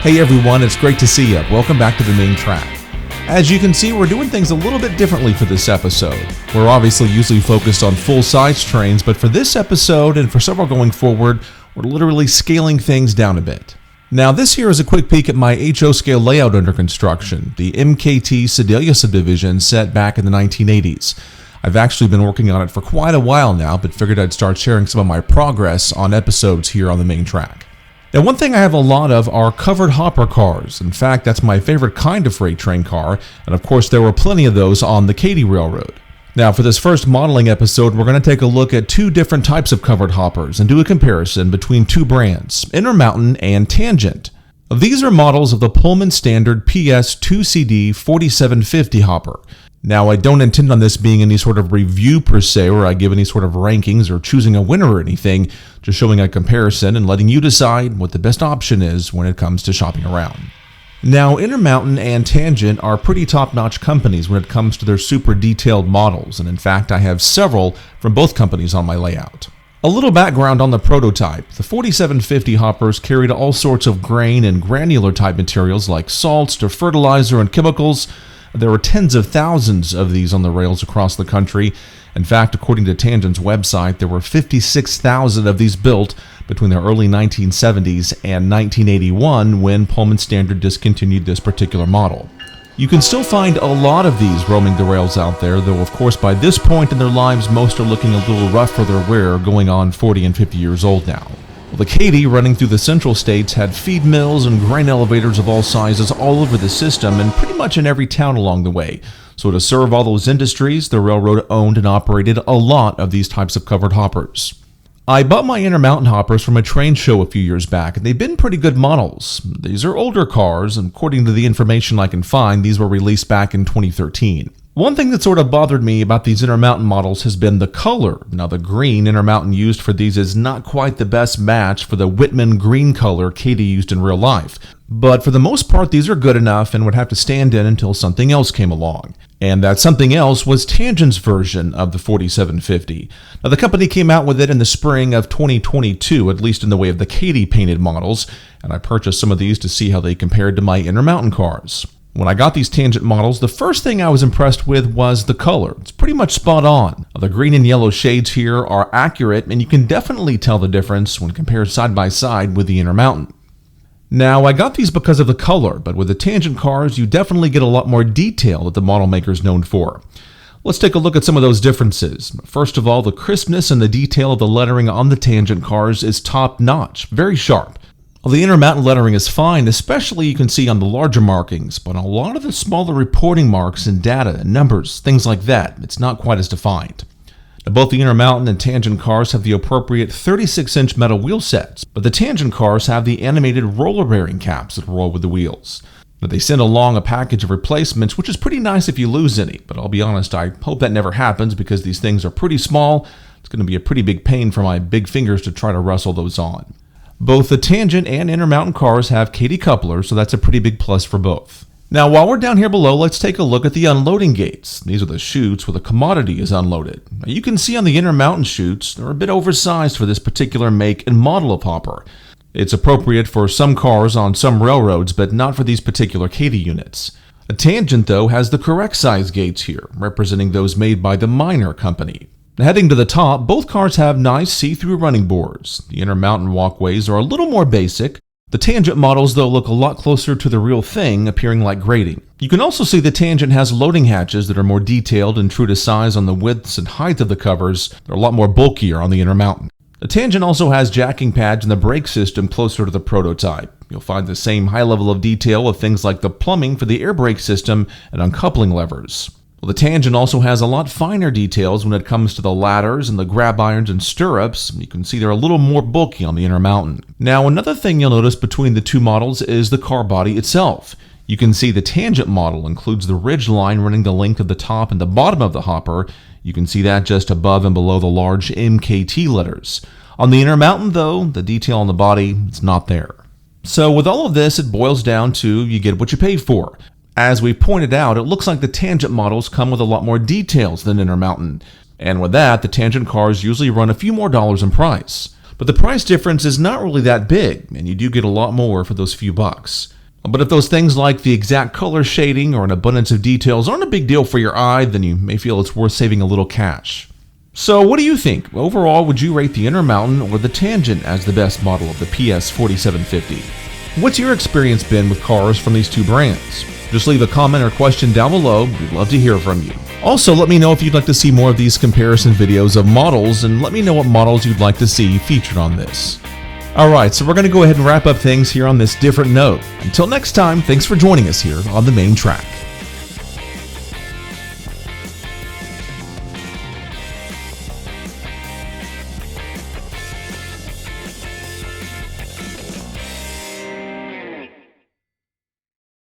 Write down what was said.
Hey everyone, it's great to see you. Welcome back to the main track. As you can see, we're doing things a little bit differently for this episode. We're obviously usually focused on full-size trains, but for this episode and for several going forward, we're literally scaling things down a bit. Now this here is a quick peek at my HO scale layout under construction, the MKT Sedalia subdivision set back in the 1980s. I've actually been working on it for quite a while now, but figured I'd start sharing some of my progress on episodes here on the main track. Now, one thing I have a lot of are covered hopper cars. In fact, that's my favorite kind of freight train car, and of course there were plenty of those on the Katy Railroad. Now, for this first modeling episode, we're going to take a look at two different types of covered hoppers and do a comparison between two brands, Intermountain and Tangent. These are models of the Pullman Standard PS2CD 4750 hopper. Now, I don't intend on this being any sort of review per se, where I give any sort of rankings or choosing a winner or anything, just showing a comparison and letting you decide what the best option is when it comes to shopping around. Now, Intermountain and Tangent are pretty top-notch companies when it comes to their super detailed models, and in fact, I have several from both companies on my layout. A little background on the prototype. The 4750 hoppers carried all sorts of grain and granular type materials like salts to fertilizer and chemicals. There were tens of thousands of these on the rails across the country. In fact, according to Tangent's website, there were 56,000 of these built between the early 1970s and 1981 when Pullman Standard discontinued this particular model. You can still find a lot of these roaming the rails out there, though of course by this point in their lives most are looking a little rough for their wear, going on 40 and 50 years old now. Well, the Katy, running through the central states, had feed mills and grain elevators of all sizes all over the system and pretty much in every town along the way. So to serve all those industries, the railroad owned and operated a lot of these types of covered hoppers. I bought my Intermountain hoppers from a train show a few years back, and they've been pretty good models. These are older cars, and according to the information I can find, these were released back in 2013. One thing that sort of bothered me about these Intermountain models has been the color. Now, the green Intermountain used for these is not quite the best match for the Whitman green color Katy used in real life. But for the most part, these are good enough and would have to stand in until something else came along. And that something else was Tangent's version of the 4750. Now, the company came out with it in the spring of 2022, at least in the way of the Katy painted models, and I purchased some of these to see how they compared to my Intermountain cars. When I got these Tangent models, the first thing I was impressed with was the color. It's pretty much spot on. The green and yellow shades here are accurate, and you can definitely tell the difference when compared side by side with the Intermountain. Now, I got these because of the color, but with the Tangent cars, you definitely get a lot more detail that the model maker is known for. Let's take a look at some of those differences. First of all, the crispness and the detail of the lettering on the Tangent cars is top-notch, very sharp. Well, the Intermountain lettering is fine, especially you can see on the larger markings, but on a lot of the smaller reporting marks and data and numbers, things like that, it's not quite as defined. Now, both the Intermountain and Tangent cars have the appropriate 36-inch metal wheel sets, but the Tangent cars have the animated roller bearing caps that roll with the wheels. Now, they send along a package of replacements, which is pretty nice if you lose any, but I'll be honest, I hope that never happens because these things are pretty small. It's going to be a pretty big pain for my big fingers to try to wrestle those on. Both the Tangent and Intermountain cars have Katy couplers, so that's a pretty big plus for both. Now, while we're down here below, let's take a look at the unloading gates. These are the chutes where the commodity is unloaded. Now, you can see on the Intermountain chutes, they're a bit oversized for this particular make and model of hopper. It's appropriate for some cars on some railroads, but not for these particular Katy units. A Tangent, though, has the correct size gates here, representing those made by the Minor company. Heading to the top, both cars have nice see-through running boards. The Intermountain walkways are a little more basic. The Tangent models, though, look a lot closer to the real thing, appearing like grating. You can also see the Tangent has loading hatches that are more detailed and true to size on the widths and height of the covers. They're a lot more bulkier on the Intermountain. The Tangent also has jacking pads and the brake system closer to the prototype. You'll find the same high level of detail of things like the plumbing for the air brake system and uncoupling levers. Well, the Tangent also has a lot finer details when it comes to the ladders and the grab irons and stirrups. You can see they're a little more bulky on the Intermountain. Now, another thing you'll notice between the two models is the car body itself. You can see the Tangent model includes the ridge line running the length of the top and the bottom of the hopper. You can see that just above and below the large MKT letters. On the Intermountain, though, the detail on the body is not there. So with all of this, it boils down to you get what you pay for. As we pointed out, it looks like the Tangent models come with a lot more details than Intermountain. And with that, the Tangent cars usually run a few more dollars in price. But the price difference is not really that big, and you do get a lot more for those few bucks. But if those things like the exact color shading or an abundance of details aren't a big deal for your eye, then you may feel it's worth saving a little cash. So what do you think? Overall, would you rate the Intermountain or the Tangent as the best model of the PS4750? What's your experience been with cars from these two brands? Just leave a comment or question down below. We'd love to hear from you. Also, let me know if you'd like to see more of these comparison videos of models, and let me know what models you'd like to see featured on this. Alright, so we're going to go ahead and wrap up things here on this different note. Until next time, thanks for joining us here on the main track.